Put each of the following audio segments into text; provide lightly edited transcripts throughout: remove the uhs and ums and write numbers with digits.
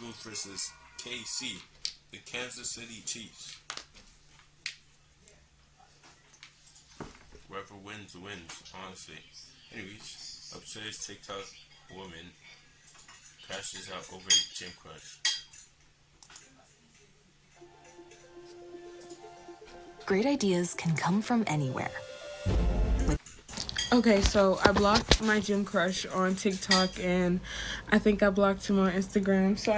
Eagles versus KC, the Kansas City Chiefs. Whoever wins, wins, honestly. Anyways, upstairs TikTok woman crashes out over gym crush. Great ideas can come from anywhere. Okay, so I blocked my gym crush on TikTok, and I think I blocked him on Instagram, so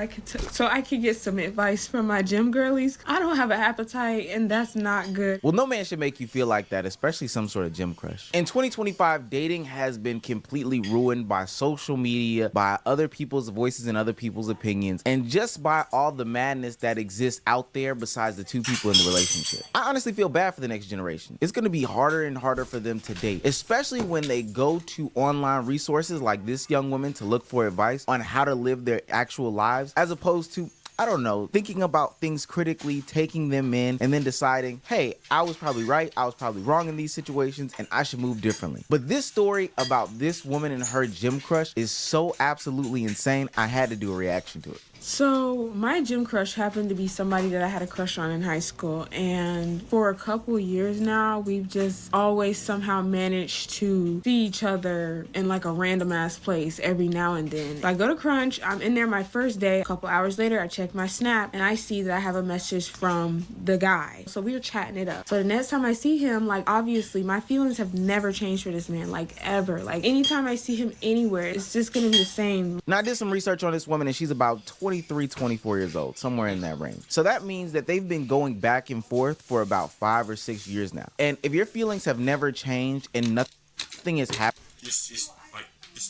I could get some advice from my gym girlies. I don't have an appetite, and that's not good. Well, no man should make you feel like that, especially some sort of gym crush. In 2025, dating has been completely ruined by social media, by other people's voices and other people's opinions, and just by all the madness that exists out there besides the two people in the relationship. I honestly feel bad for the next generation. It's gonna be harder and harder for them to date, especially when they go to online resources like this young woman to look for advice on how to live their actual lives, as opposed to, I don't know, thinking about things critically, taking them in, and then deciding, hey, I was probably right, I was probably wrong in these situations, and I should move differently. But this story about this woman and her gym crush is so absolutely insane, I had to do a reaction to it. So my gym crush happened to be somebody that I had a crush on in high school, and for a couple years now, we've just always somehow managed to see each other in like a random ass place every now and then. So I go to Crunch, I'm in there my first day. A couple hours later, I check my Snap and I see that I have a message from the guy. So we were chatting it up. So the next time I see him, like obviously my feelings have never changed for this man, like ever. Like anytime I see him anywhere, it's just gonna be the same. Now I did some research on this woman and she's about 23, 24 years old, somewhere in that range. So that means that they've been going back and forth for about 5 or 6 years now. And if your feelings have never changed and nothing has happened, Just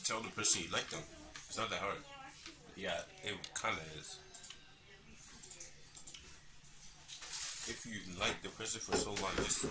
tell the person you like them. It's not that hard. Yeah, it kind of is. If you like the person for so long, just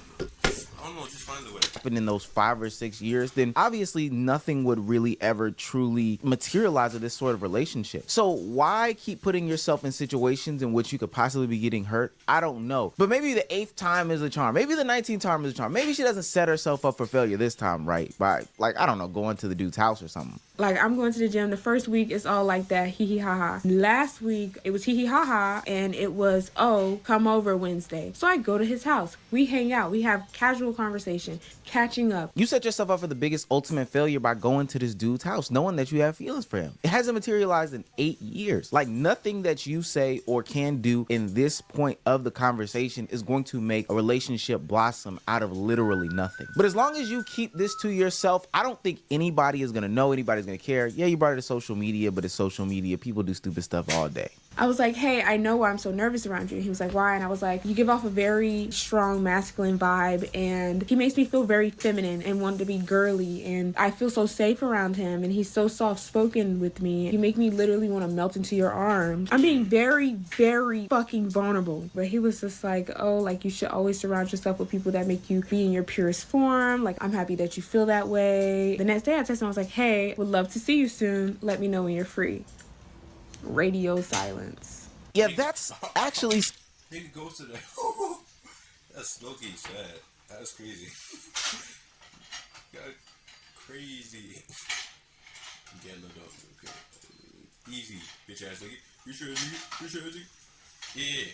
I don't know, just find a way. In those 5 or 6 years, then obviously nothing would really ever truly materialize with this sort of relationship. So why keep putting yourself in situations in which you could possibly be getting hurt? I don't know. But maybe the 8th time is a charm. Maybe the 19th time is a charm. Maybe she doesn't set herself up for failure this time, right? By, like, I don't know, going to the dude's house or something. Like, I'm going to the gym. The first week, it's all like that, hee hee ha ha. Last week, it was hee hee ha ha, and it was, oh, come over Wednesday. So I go to his house. We hang out. We have casual conversation, catching up. You set yourself up for the biggest ultimate failure by going to this dude's house, knowing that you have feelings for him. It hasn't materialized in 8 years. Like, nothing that you say or can do in this point of the conversation is going to make a relationship blossom out of literally nothing. But as long as you keep this to yourself, I don't think anybody is going to know, anybody's going to care. Yeah, you brought it to social media, but it's social media. People do stupid stuff all day. I was like, hey, I know why I'm so nervous around you. He was like, why? And I was like, you give off a very strong masculine vibe, and he makes me feel very feminine and want to be girly, and I feel so safe around him, and he's so soft-spoken with me. You make me literally want to melt into your arms. I'm being very, very fucking vulnerable. But he was just like, oh, like, you should always surround yourself with people that make you be in your purest form. Like, I'm happy that you feel that way. The next day I texted him, I was like, hey, would love to see you soon. Let me know when you're free. Radio silence. Yeah, that's actually... Nigga goes to the... That's low-key sad. That's crazy. Got crazy. Yeah, no, okay. Easy, bitch ass nigga. You sure, nigga? You sure, nigga? Yeah.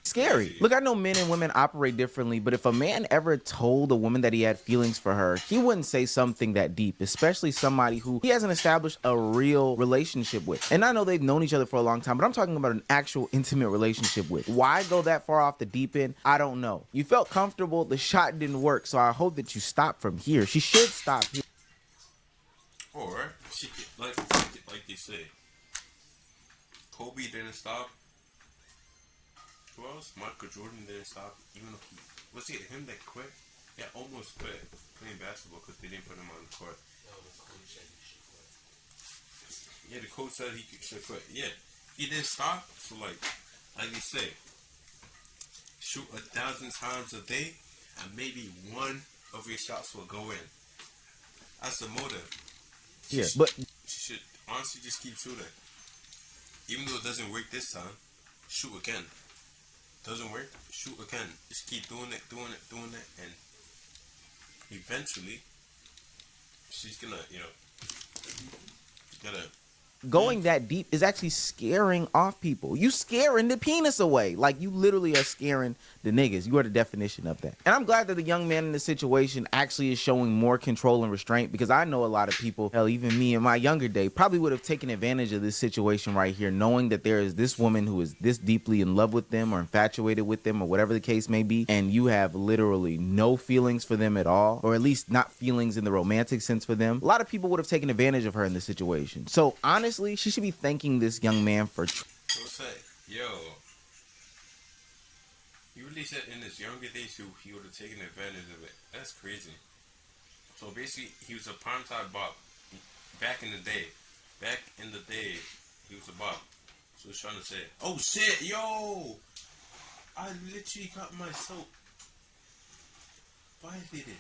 Scary. Look, I know men and women operate differently, but if a man ever told a woman that he had feelings for her, he wouldn't say something that deep, especially somebody who he hasn't established a real relationship with. And I know they've known each other for a long time, but I'm talking about an actual intimate relationship with. Why go that far off the deep end? I don't know. You felt comfortable, the shot didn't work, so I hope that you stop from here. She should stop here. Or, she, like they say, Kobe didn't stop. Who else? Michael Jordan didn't stop. Even though was it him that quit? Yeah, almost quit playing basketball because they didn't put him on the court. No, the coach said he should quit. Yeah, the coach said he should quit. Yeah, he didn't stop. So like they say, shoot 1,000 times a day, and maybe one of your shots will go in. That's the motive. Yeah, but she should honestly just keep shooting. Even though it doesn't work this time, shoot again. Doesn't work, shoot again. Just keep doing it, and eventually she's gonna, going that deep is actually scaring off people. You scaring the penis away. Like, you literally are scaring the niggas. You are the definition of that. And I'm glad that the young man in this situation actually is showing more control and restraint, because I know a lot of people, hell, even me in my younger day, probably would have taken advantage of this situation right here, knowing that there is this woman who is this deeply in love with them or infatuated with them or whatever the case may be, and you have literally no feelings for them at all, or at least not feelings in the romantic sense for them. A lot of people would have taken advantage of her in this situation. So honestly, she should be thanking this young man for What's that? Yo. He really said in his younger days he would have taken advantage of it. That's crazy. So basically, he was a primetime bop. Back in the day. He was a bop. So he's trying to say, oh shit, yo! I literally got myself violated.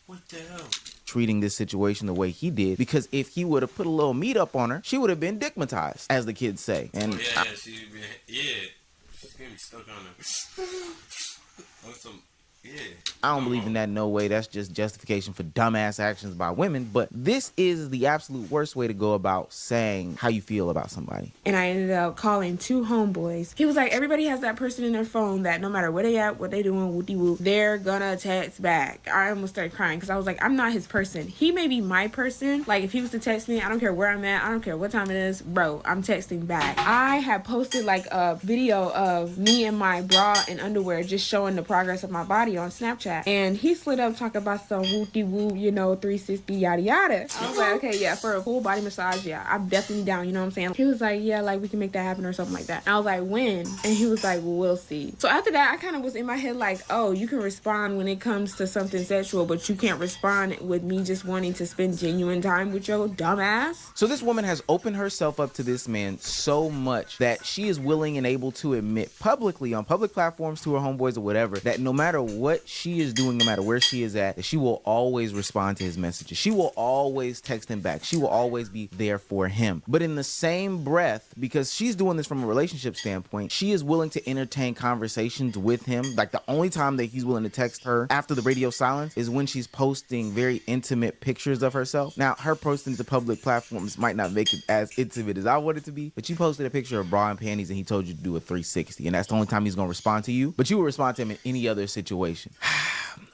What the hell? treating this situation the way he did, because if he would have put a little meat up on her, she would have been dickmatized, as the kids say. And she's gonna be stuck on him. On some, I don't believe in that, no way. That's just justification for dumbass actions by women. But this is the absolute worst way to go about saying how you feel about somebody. And I ended up calling 2 homeboys. He was like, everybody has that person in their phone that no matter where they at, what they doing, whoopty whoop, they're gonna text back. I almost started crying because I was like, I'm not his person. He may be my person. Like, if he was to text me, I don't care where I'm at, I don't care what time it is, bro, I'm texting back. I had posted like a video of me in my bra and underwear just showing the progress of my body on Snapchat. And he slid up talking about some whoopty whoop, 360 yada yada. I was like, okay, yeah, for a full body massage, yeah, I'm definitely down, you know what I'm saying? He was like, yeah, like we can make that happen or something like that. And I was like, when? And he was like, well, we'll see. So after that, I kind of was in my head like, oh, you can respond when it comes to something sexual, but you can't respond with me just wanting to spend genuine time with your dumb ass. So this woman has opened herself up to this man so much that she is willing and able to admit publicly on public platforms to her homeboys or whatever, that no matter what she is doing, no matter where she is at, that she will always respond to his messages. She will always text him back. She will always be there for him. But in the same breath, because she's doing this from a relationship standpoint, she is willing to entertain conversations with him. Like, the only time that he's willing to text her after the radio silence is when she's posting very intimate pictures of herself. Now, her posting to public platforms might not make it as intimate as I want it to be, but she posted a picture of bra and panties and he told you to do a 360, and that's the only time he's gonna respond to you. But you will respond to him in any other situation.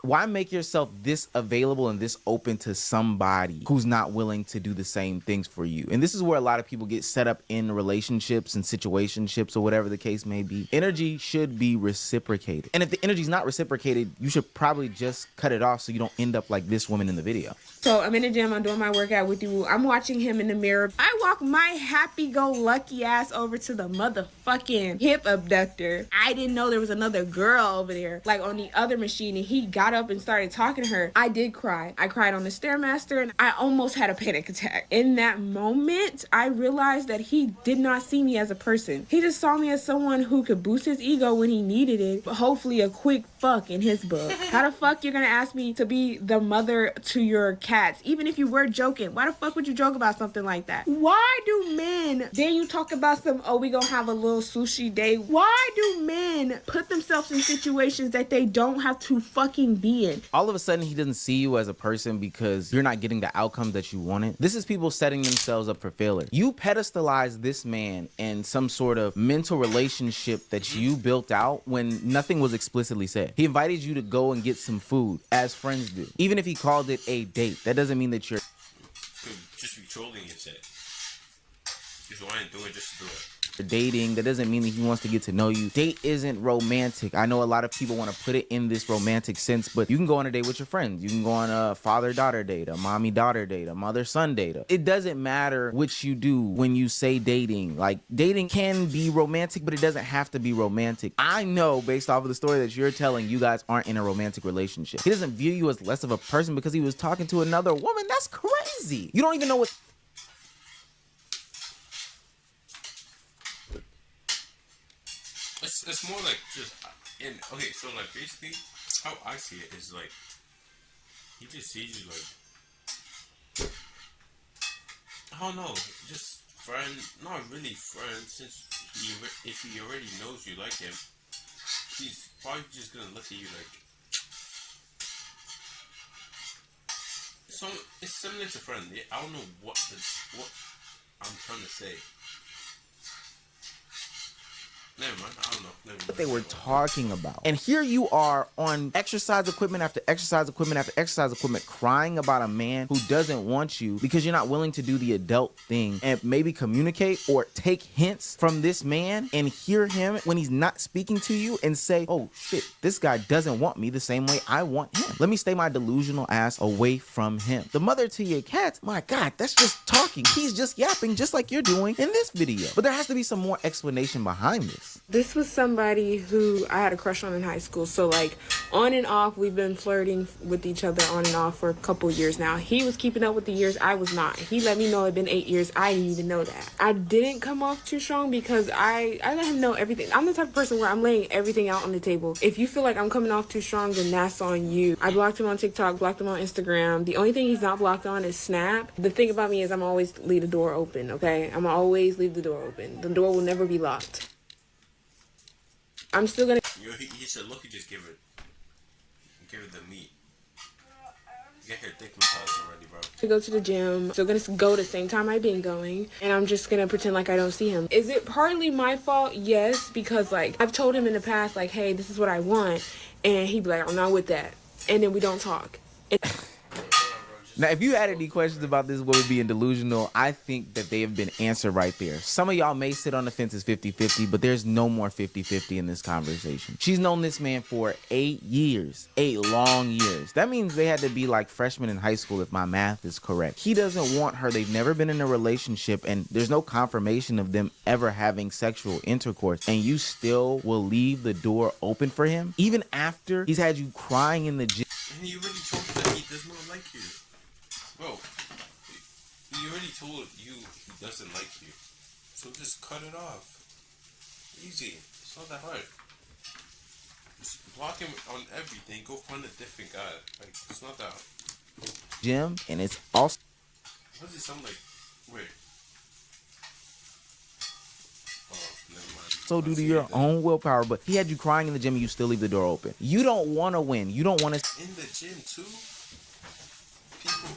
Why make yourself this available and this open to somebody who's not willing to do the same things for you? And this is where a lot of people get set up in relationships and situationships or whatever the case may be. Energy should be reciprocated. And if the energy's not reciprocated, you should probably just cut it off so you don't end up like this woman in the video. So I'm in the gym, I'm doing my workout with you. I'm watching him in the mirror. I walk my happy-go-lucky ass over to the motherfucking hip abductor. I didn't know there was another girl over there, like on the other machine, and he got up and started talking to her. I did cry. I cried on the Stairmaster, and I almost had a panic attack. In that moment, I realized that he did not see me as a person. He just saw me as someone who could boost his ego when he needed it, but hopefully a quick fuck in his book. How the fuck you're gonna ask me to be the mother to your cats? Even if you were joking, why the fuck would you joke about something like that? Why do men, then you talk about some, oh, we gonna have a little sushi day. Why do men put themselves in situations that they don't have to fucking be in? All of a sudden, he doesn't see you as a person because you're not getting the outcome that you wanted. This is people setting themselves up for failure. You pedestalize this man in some sort of mental relationship that you built out when nothing was explicitly said. He invited you to go and get some food, as friends do. Even if he called it a date, that doesn't mean that you're... Could just be trolling yourself. Just want to do it just to do it. Dating. That doesn't mean that he wants to get to know you. Date isn't romantic. I know a lot of people want to put it in this romantic sense, but you can go on a date with your friends. You can go on a father-daughter date, a mommy-daughter date, a mother-son date. It doesn't matter what you do when you say dating. Like, dating can be romantic, but it doesn't have to be romantic. I know, based off of the story that you're telling, you guys aren't in a romantic relationship. He doesn't view you as less of a person because he was talking to another woman. That's crazy. You don't even know what... It's more like just okay. So like basically, how I see it is like he just sees you like I don't know, just friend, not really friend. Since if he already knows you like him, he's probably just gonna look at you like it's similar to friend. I don't know what I'm trying to say. Never mind. I don't know. Never mind. What they were talking about. And here you are on exercise equipment after exercise equipment after exercise equipment crying about a man who doesn't want you because you're not willing to do the adult thing and maybe communicate or take hints from this man and hear him when he's not speaking to you and say, oh shit, this guy doesn't want me the same way I want him. Let me stay my delusional ass away from him. The mother to your cats, my God, that's just talking. He's just yapping just like you're doing in this video. But there has to be some more explanation behind this. This was somebody who I had a crush on in high school. So like on and off, we've been flirting with each other on and off for a couple years now. He was keeping up with the years. I was not. He let me know it'd been 8 years. I didn't even know that. I didn't come off too strong because I let him know everything. I'm the type of person where I'm laying everything out on the table. If you feel like I'm coming off too strong, then that's on you. I blocked him on TikTok, blocked him on Instagram. The only thing he's not blocked on is Snap. The thing about me is I'm always leave the door open, okay? I'm always leave the door open. The door will never be locked. I'm still gonna. Yo, he said, look, you just give it the meat. Get her dick massage already, bro. To go to the gym, still gonna go the same time I've been going, and I'm just gonna pretend like I don't see him. Is it partly my fault? Yes, because like I've told him in the past, like, hey, this is what I want, and he'd be like, I'm not with that, and then we don't talk. Now, if you had any questions about this woman being delusional, I think that they have been answered right there. Some of y'all may sit on the fence as 50-50, but there's no more 50-50 in this conversation. She's known this man for 8 years, 8 long years. That means they had to be like freshmen in high school if my math is correct. He doesn't want her. They've never been in a relationship, and there's no confirmation of them ever having sexual intercourse, and you still will leave the door open for him, even after he's had you crying in the gym. And he already told you that he does not like you. Bro, he already told you he doesn't like you. So just cut it off. Easy. It's not that hard. Just block him on everything. Go find a different guy. Like, it's not that hard. Gym, and it's also. What does it sound like? Wait. Oh, never mind. So due to your own willpower, but he had you crying in the gym and you still leave the door open. You don't want to win. You don't want to in the gym too. People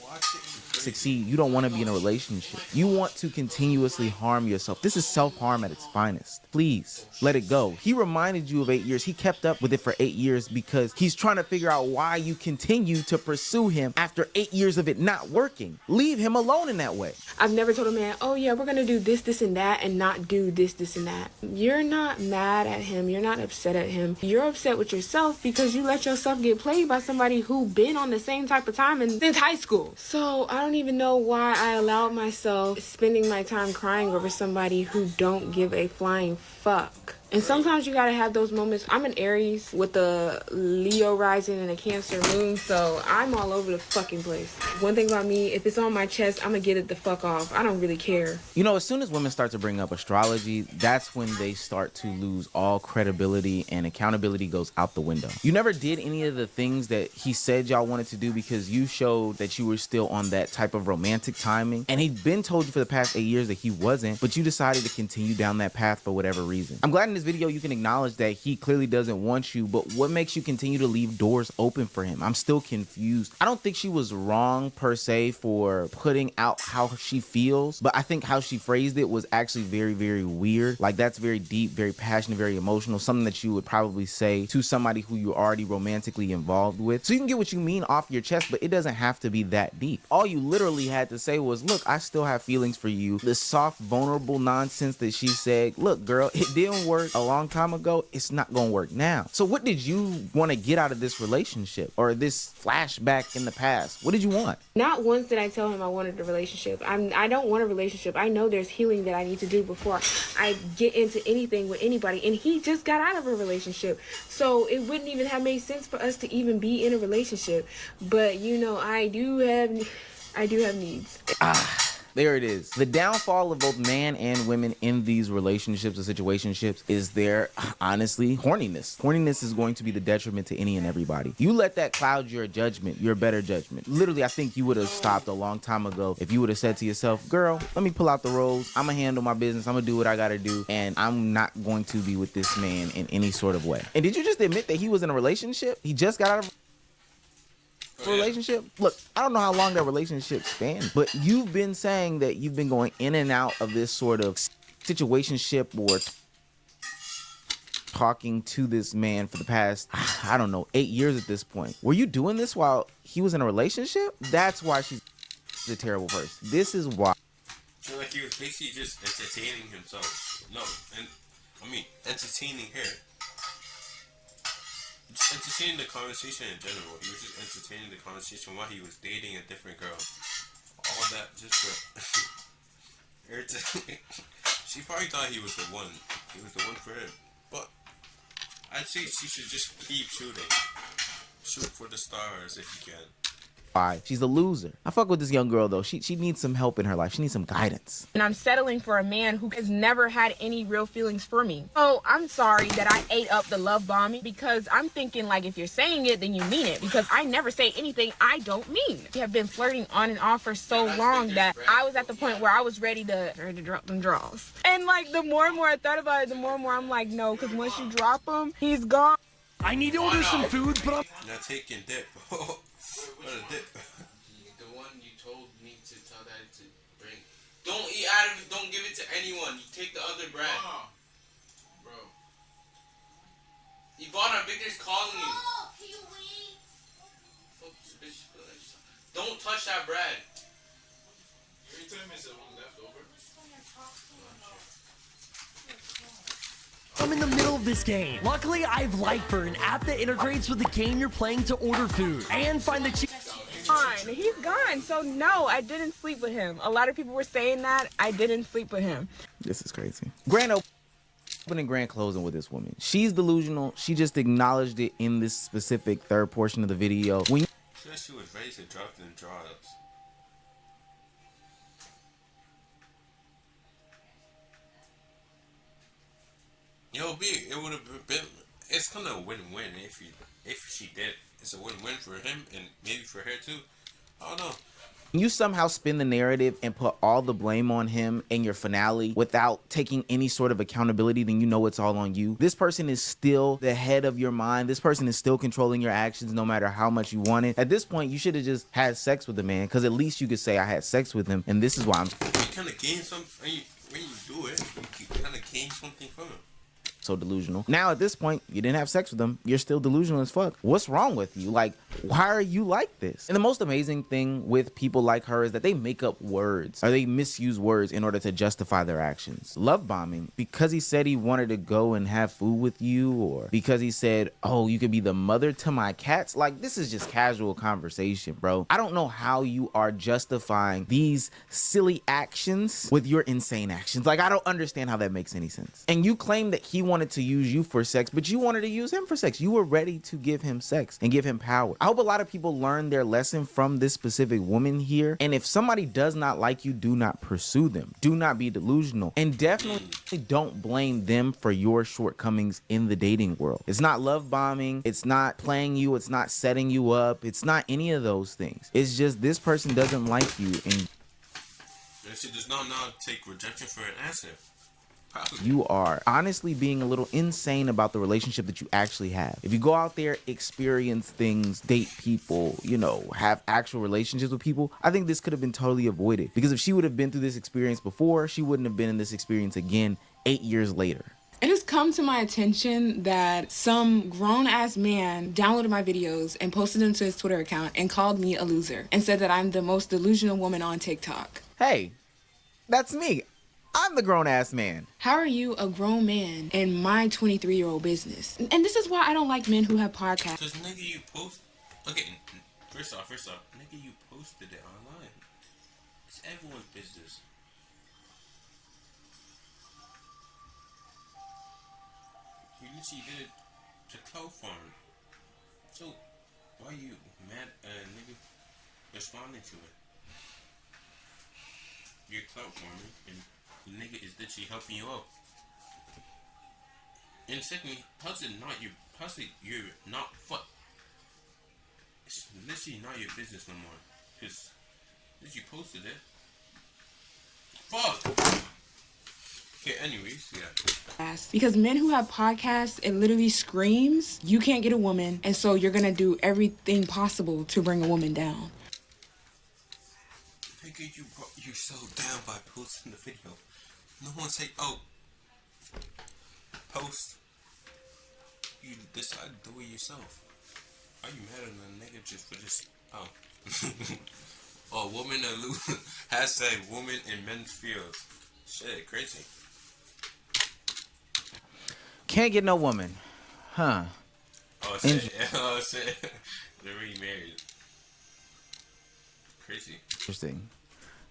watching succeed. You don't want to be in a relationship. You want to continuously harm yourself. This is self-harm at its finest. Please let it go. He reminded you of 8 years. He kept up with it for 8 years because he's trying to figure out why you continue to pursue him after 8 years of it not working. Leave him alone in that way. I've never told a man, oh yeah, we're gonna do this, this, and that, and not do this, this, and that. You're not mad at him. You're not upset at him. You're upset with yourself because you let yourself get played by somebody who been on the same type of time since high school. So I don't even know why I allowed myself spending my time crying over somebody who don't give a flying fuck. And sometimes you gotta have those moments. I'm an Aries with a Leo rising and a Cancer moon, so I'm all over the fucking place. One thing about me, if it's on my chest, I'm gonna get it the fuck off. I don't really care. You know, as soon as women start to bring up astrology, that's when they start to lose all credibility and accountability goes out the window. You never did any of the things that he said y'all wanted to do because you showed that you were still on that type of romantic timing. And he'd been told you for the past 8 years that he wasn't, but you decided to continue down that path for whatever reason. I'm glad in this video you can acknowledge that he clearly doesn't want you, but what makes you continue to leave doors open for him? I'm still confused. I don't think she was wrong per se for putting out how she feels, but I think how she phrased it was actually very, very weird. Like, that's very deep, very passionate, very emotional, something that you would probably say to somebody who you're already romantically involved with. So you can get what you mean off your chest, but it doesn't have to be that deep. All you literally had to say was, look, I still have feelings for you. The soft, vulnerable nonsense that she said, look, girl, it didn't work a long time ago. It's not gonna work now. So what did you want to get out of this relationship or this flashback in the past? What did you want? Not once did I tell him I wanted a relationship. I don't want a relationship. I know there's healing that I need to do before I get into anything with anybody. And he just got out of a relationship. So it wouldn't even have made sense for us to even be in a relationship. But you know, I do have needs. There it is. The downfall of both man and women in these relationships or situationships is their, honestly, horniness. Horniness is going to be the detriment to any and everybody. You let that cloud your judgment, your better judgment. Literally, I think you would have stopped a long time ago if you would have said to yourself, girl, let me pull out the roles. I'm going to handle my business. I'm going to do what I got to do. And I'm not going to be with this man in any sort of way. And did you just admit that he was in a relationship? He just got out of... relationship. Look, I don't know how long that relationship spanned, but you've been saying that you've been going in and out of this sort of situationship or talking to this man for the past, I don't know, 8 years at this point. Were you doing this while he was in a relationship? That's why she's a terrible person. This is why. So like he was basically just entertaining himself. No, and I mean entertaining her. Just entertaining the conversation in general. He was just entertaining the conversation while he was dating a different girl. All that just for her to. She probably thought he was the one. He was the one for her. But I'd say she should just keep shooting. Shoot for the stars if you can. Why? She's a loser. I fuck with this young girl though. She needs some help in her life. She needs some guidance. And I'm settling for a man who has never had any real feelings for me. So I'm sorry that I ate up the love bombing, because I'm thinking like if you're saying it, then you mean it, because I never say anything I don't mean. We have been flirting on and off for so long that I was at the point where I was ready to drop them draws. And like the more and more I thought about it, the more and more I'm like, no, because once you drop him, he's gone. I need to order some food, but I'm Not taking dip. What a dip. The one you told me to tell Daddy to bring. Don't eat out of it. Don't give it to anyone. You take the other bread. Bro. Ivana, Victor's calling you. Oh, can you wait? Fuck this bitch. Don't touch that bread. Every time is the one left over. in the middle of this game. Luckily, I have Lifer, an app that integrates with the game you're playing to order food and find the cheap. Fine, he's gone. So no, I didn't sleep with him. A lot of people were saying that. I didn't sleep with him. This is crazy. Grand opening, grand closing with this woman. She's delusional. She just acknowledged it in this specific third portion of the video. When she was ready to drop them draws. It would have been. It's kind of a win-win if she did. It's a win-win for him and maybe for her too. I don't know. you somehow spin the narrative and put all the blame on him in your finale without taking any sort of accountability, then you know it's all on you. This person is still the head of your mind. This person is still controlling your actions no matter how much you want it. At this point, you should have just had sex with the man, because at least you could say I had sex with him, and this is why I'm You kind of gain something when you do it. You kind of gain something from it. so delusional. Now at this point, you didn't have sex with them. You're still delusional as fuck. What's wrong with you? Like, why are you like this? And the most amazing thing with people like her is that they make up words, or they misuse words in order to justify their actions. Love bombing, because he said he wanted to go and have food with you, or because he said, oh, you could be the mother to my cats. Like, this is just casual conversation, bro. I don't know how you are justifying these silly actions with your insane actions. Like, I don't understand how that makes any sense. And you claim that he wanted to use you for sex, but you wanted to use him for sex. You were ready to give him sex and give him power. I hope a lot of people learn their lesson from this specific woman here. And if somebody does not like you, do not pursue them. Do not be delusional. And definitely don't blame them for your shortcomings in the dating world. It's not love bombing. It's not playing you. It's not setting you up. It's not any of those things. It's just this person doesn't like you, and she does not know how to take rejection for an answer. Probably. You are honestly being a little insane about the relationship that you actually have. If you go out there, experience things, date people, you know, have actual relationships with people, I think this could have been totally avoided. Because if she would have been through this experience before, she wouldn't have been in this experience again 8 years later. It has come to my attention that some grown-ass man downloaded my videos and posted them to his Twitter account and called me a loser and said that I'm the most delusional woman on TikTok. Hey, that's me. I'm the grown-ass man. How are you a grown man in my 23-year-old business? And this is why I don't like men who have podcasts. Because nigga, you post... Okay, first off, nigga, you posted it online. It's everyone's business. You literally did it to cloud farm. So, why you mad, nigga, responding to it? You're cloud farming, and the nigga is literally helping you out. And secondly, how's it you're not fuck? It's literally not your business no more. Cause you posted it. Fuck! Okay, anyways, yeah. Because men who have podcasts, it literally screams, you can't get a woman, and so you're gonna do everything possible to bring a woman down. Nigga, you brought yourself down by posting the video. No one say, oh, post. You decide to do it yourself. Are you mad at a nigga just for just, oh. Oh, woman and lose. Hashtag woman in men's fields. Shit, crazy. Can't get no woman. Huh. Oh, shit. Oh, shit. They're remarried. Crazy. Interesting.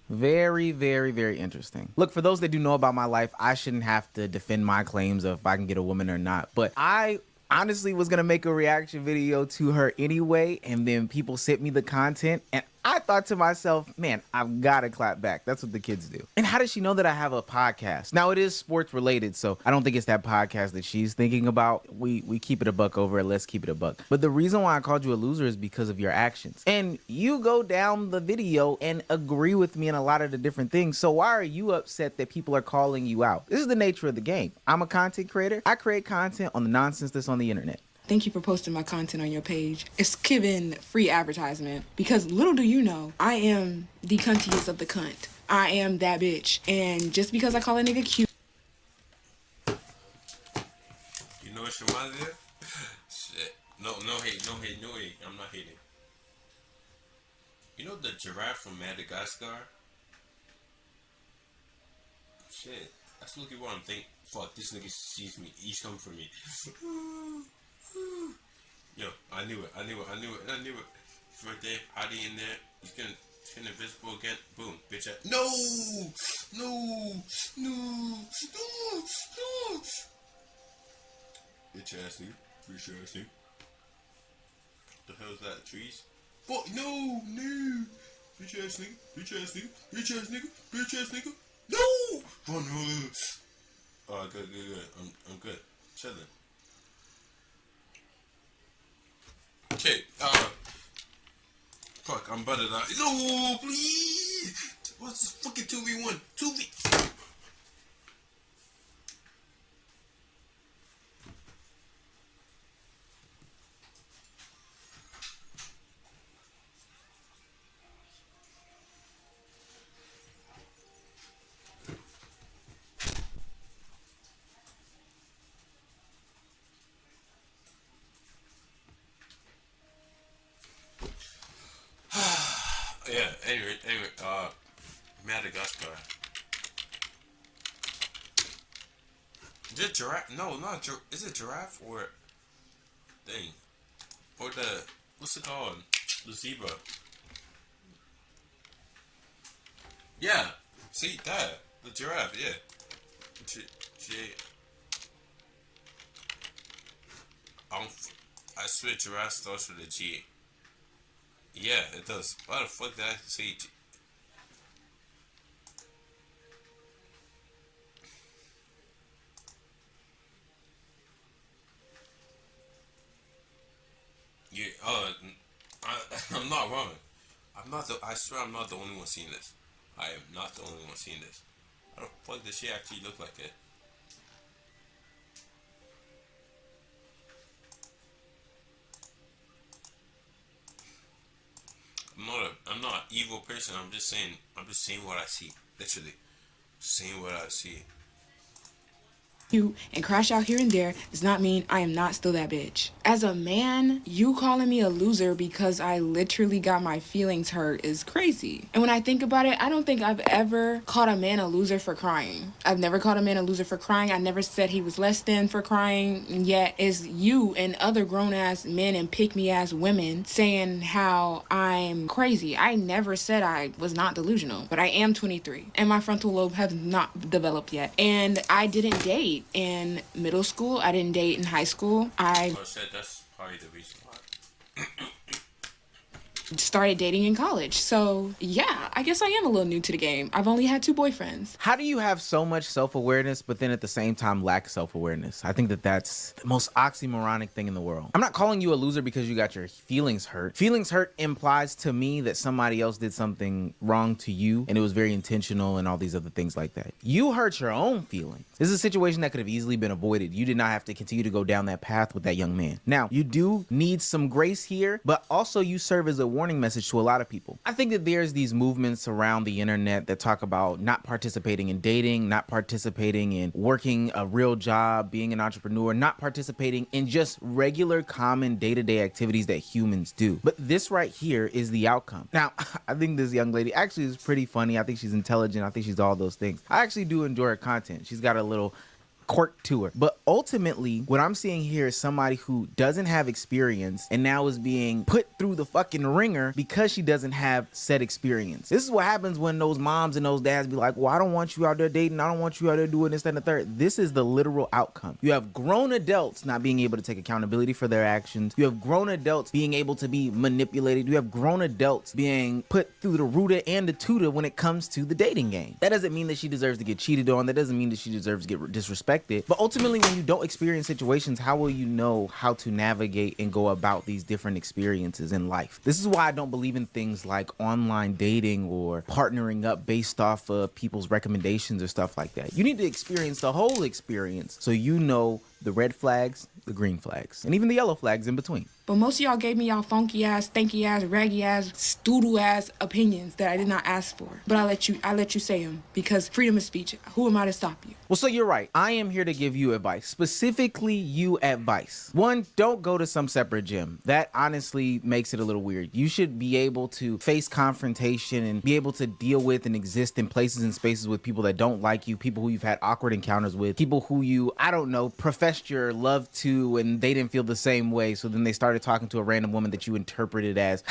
Very, very, very interesting. Look, for those that do know about my life, I shouldn't have to defend my claims of if I can get a woman or not. But I honestly was going to make a reaction video to her anyway. And then people sent me the content. And I thought to myself, man, I've got to clap back. That's what the kids do. And how does she know that I have a podcast? Now, it is sports related, so I don't think it's that podcast that she's thinking about. We keep it a buck over it. Let's keep it a buck. But the reason why I called you a loser is because of your actions. And you go down the video and agree with me in a lot of the different things. So why are you upset that people are calling you out? This is the nature of the game. I'm a content creator. I create content on the nonsense that's on the internet. Thank you for posting my content on your page. It's giving free advertisement because little do you know, I am the cuntiest of the cunt. I am that bitch. And just because I call a nigga cute. You know what your mother did? Shit. No hate. I'm not hating. You know the giraffe from Madagascar? Shit. That's looking what I'm thinking. Fuck, this nigga sees me. He's coming for me. Yo, I knew it. He's right there, hiding in there. He's gonna turn invisible again. Boom, bitch. No! Bitch ass nigga. The hell is that? Trees? Fuck, no! Bitch ass nigga. No! Run. Oh, good. I'm good. Chilling. Okay, fuck, I'm butted out. No, please! What's this fucking 2v1? 2v... Yeah, anyway, Madagascar. Is it giraffe? No, not giraffe. Is it giraffe or thing? Or the, what's it called? The zebra. Yeah, see that, the giraffe. Yeah. I swear giraffe starts with a G. Yeah, it does. Why the fuck did I say G? Yeah, I'm not wrong. I swear I'm not the only one seeing this. I am not the only one seeing this. How the fuck does she actually look like it? I'm not an evil person. I'm just saying what I see. Literally. Saying what I see. You and crash out here and there does not mean I am not still that bitch. As a man, you calling me a loser because I literally got my feelings hurt is crazy. And when I think about it, I don't think I've ever called a man a loser for crying. I've never called a man a loser for crying. I never said he was less than for crying. And yet it's you and other grown-ass men and pick-me-ass women saying how I'm crazy. I never said I was not delusional, but I am 23 and my frontal lobe has not developed yet. And I didn't date in middle school. I didn't date in high school. I said that's probably the reason why. started dating in college. So yeah, I guess I am a little new to the game. I've only had 2 boyfriends. How do you have so much self-awareness, but then at the same time lack self-awareness? I think that that's the most oxymoronic thing in the world. I'm not calling you a loser because you got your feelings hurt. Feelings hurt implies to me that somebody else did something wrong to you and it was very intentional and all these other things like that. You hurt your own feelings. This is a situation that could have easily been avoided. You did not have to continue to go down that path with that young man. Now, you do need some grace here, but also you serve as a warning message to a lot of people. I think that there's these movements around the internet that talk about not participating in dating, not participating in working a real job, being an entrepreneur, not participating in just regular common day-to-day activities that humans do. But this right here is the outcome. Now, I think this young lady actually is pretty funny. I think she's intelligent. I think she's all those things. I actually do enjoy her content. She's got a little quirk to her. But ultimately, what I'm seeing here is somebody who doesn't have experience and now is being put through the fucking ringer because she doesn't have said experience. This is what happens when those moms and those dads be like, well, I don't want you out there dating. I don't want you out there doing this, that, and the third. This is the literal outcome. You have grown adults not being able to take accountability for their actions. You have grown adults being able to be manipulated. You have grown adults being put through the rooter and the tutor when it comes to the dating game. That doesn't mean that she deserves to get cheated on. That doesn't mean that she deserves to get disrespected. But ultimately, when you don't experience situations, how will you know how to navigate and go about these different experiences in life? This is why I don't believe in things like online dating or partnering up based off of people's recommendations or stuff like that. You need to experience the whole experience so you know the red flags, the green flags, and even the yellow flags in between. But most of y'all gave me y'all funky ass, stanky ass, raggy ass, stoodle ass opinions that I did not ask for. But I let you say them because freedom of speech. Who am I to stop you? Well, so you're right. I am here to give you advice, specifically you advice. One, don't go to some separate gym. That honestly makes it a little weird. You should be able to face confrontation and be able to deal with and exist in places and spaces with people that don't like you, people who you've had awkward encounters with, people who you, I don't know, professed your love to and they didn't feel the same way. So then they started talking to a random woman that you interpreted as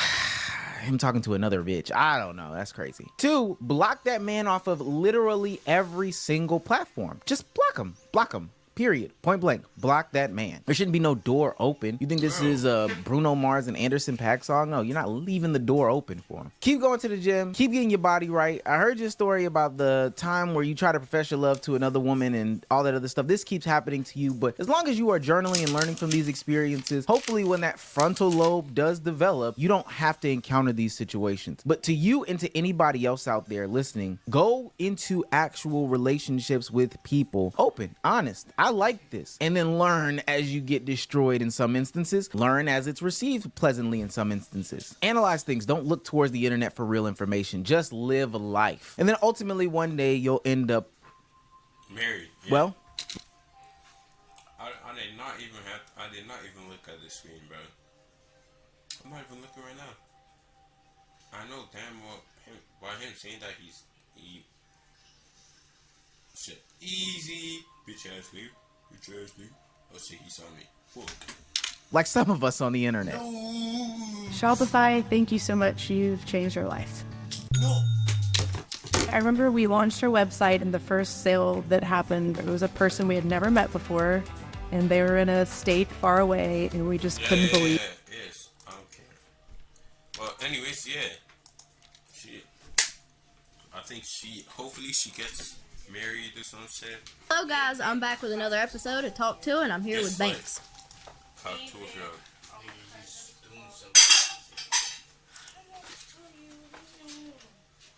him talking to another bitch. I don't know. That's crazy. 2, block that man off of literally every single platform. Just block him. Block him. Period. Point blank. Block that man. There shouldn't be no door open. You think this is a Bruno Mars and Anderson .Paak song? No, you're not leaving the door open for him. Keep going to the gym. Keep getting your body right. I heard your story about the time where you try to profess your love to another woman and all that other stuff. This keeps happening to you, but as long as you are journaling and learning from these experiences, hopefully when that frontal lobe does develop, you don't have to encounter these situations. But to you and to anybody else out there listening, go into actual relationships with people. Open, honest. I like this. And then learn as you get destroyed in some instances. Learn as it's received pleasantly in some instances. Analyze things. Don't look towards the internet for real information. Just live life. And then ultimately one day you'll end up married. Yeah. Well, I did not even look at the screen, bro. I'm not even looking right now. I know damn well by him saying that he shit easy bitch ass nigga. Oh shit, he saw me. Whoa. Like some of us on the internet. No. Shopify, thank you so much. You've changed our life. No. I remember we launched our website and the first sale that happened, it was a person we had never met before and they were in a state far away and we just couldn't believe. Yes, I don't care. Well, anyways, yeah. I think hopefully she gets married or some shit. Hello guys, I'm back with another episode of Talk To and I'm here with Banks. Talk to a girl.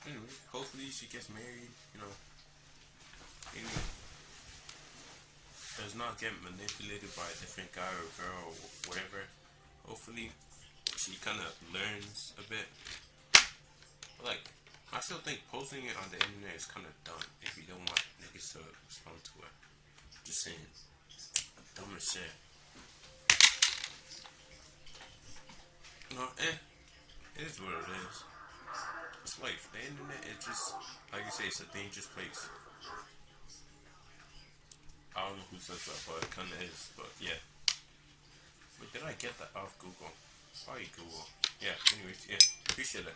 Anyway, hopefully she gets married, you know. Anyway, does not get manipulated by a different guy or girl or whatever. Hopefully she kind of learns a bit. But like, I still think posting it on the internet is kind of dumb if you don't want niggas to respond to it. Just saying. Dumb as shit. No, it is what it is. It's life. The internet, it's just, like you say, it's a dangerous place. I don't know who says that, but it kind of is. But yeah. But did I get that off Google? Probably Google. Yeah, anyways, yeah. Appreciate it.